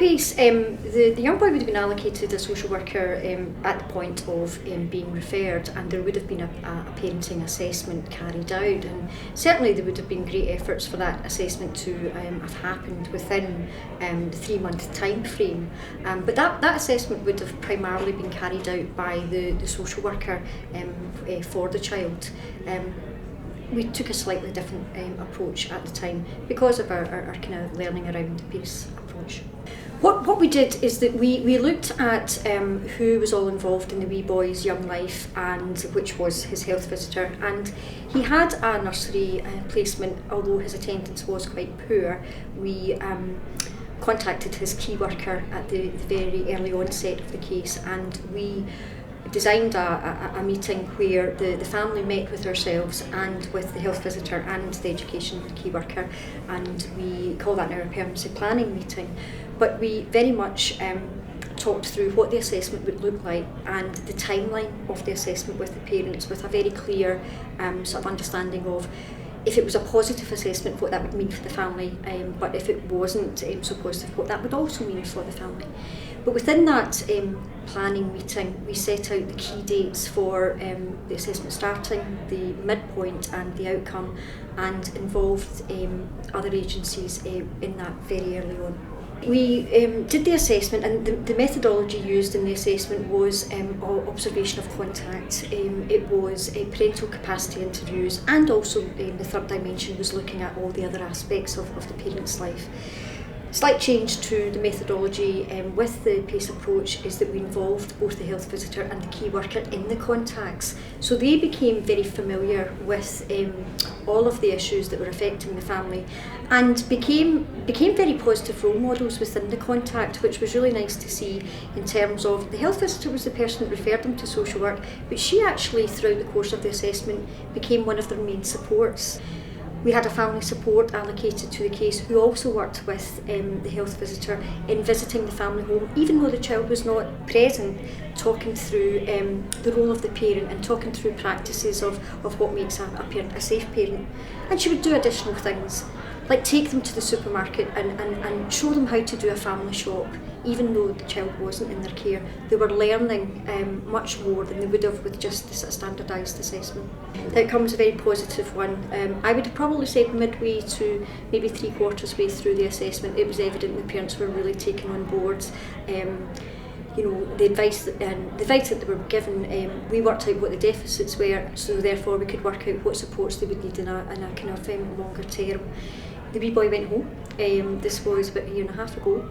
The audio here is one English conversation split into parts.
PACE, the young boy would have been allocated a social worker at the point of being referred, and there would have been a parenting assessment carried out, and certainly there would have been great efforts for that assessment to have happened within the 3-month time frame. But that assessment would have primarily been carried out by the social worker for the child. We took a slightly different approach at the time because of our kind of learning around the PACE approach. What we did is that we looked at who was all involved in the wee boy's young life, and which was his health visitor, and he had a nursery placement. Although his attendance was quite poor, we contacted his key worker at the very early onset of the case, and we designed a meeting where the family met with ourselves and with the health visitor and the education key worker, and we call that now a permanency planning meeting. But we very much talked through what the assessment would look like and the timeline of the assessment with the parents, with a very clear sort of understanding of, if it was a positive assessment, what that would mean for the family, but if it wasn't so positive, what that would also mean for the family. But within that planning meeting, we set out the key dates for the assessment starting, the midpoint and the outcome, and involved other agencies in that very early on. We did the assessment, and the methodology used in the assessment was observation of contact. It was parental capacity interviews, and also the third dimension was looking at all the other aspects of the parent's life. Slight change to the methodology with the PACE approach is that we involved both the health visitor and the key worker in the contacts. So they became very familiar with all of the issues that were affecting the family, and became very positive role models within the contact, which was really nice to see, in terms of the health visitor was the person that referred them to social work, but she actually, throughout the course of the assessment, became one of their main supports. We had a family support allocated to the case who also worked with the health visitor in visiting the family home, even though the child was not present, talking through the role of the parent and talking through practices of what makes a parent a safe parent. And she would do additional things, like take them to the supermarket and show them how to do a family shop. Even though the child wasn't in their care, they were learning much more than they would have with just the standardised assessment. The outcome was a very positive one. I would have probably said midway to maybe 3/4 way through the assessment, it was evident the parents were really taking on board the advice that they were given. We worked out what the deficits were, so therefore we could work out what supports they would need in a kind of longer term. The wee boy went home. This was about 1.5 years ago.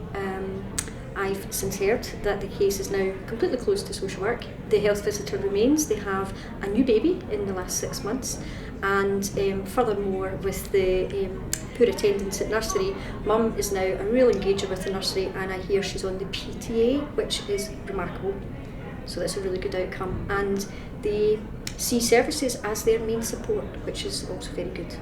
I've since heard that the case is now completely closed to social work. The health visitor remains. They have a new baby in the last 6 months, and furthermore, with the poor attendance at nursery, mum is now a real engager with the nursery, and I hear she's on the PTA, which is remarkable. So that's a really good outcome, and they see services as their main support, which is also very good.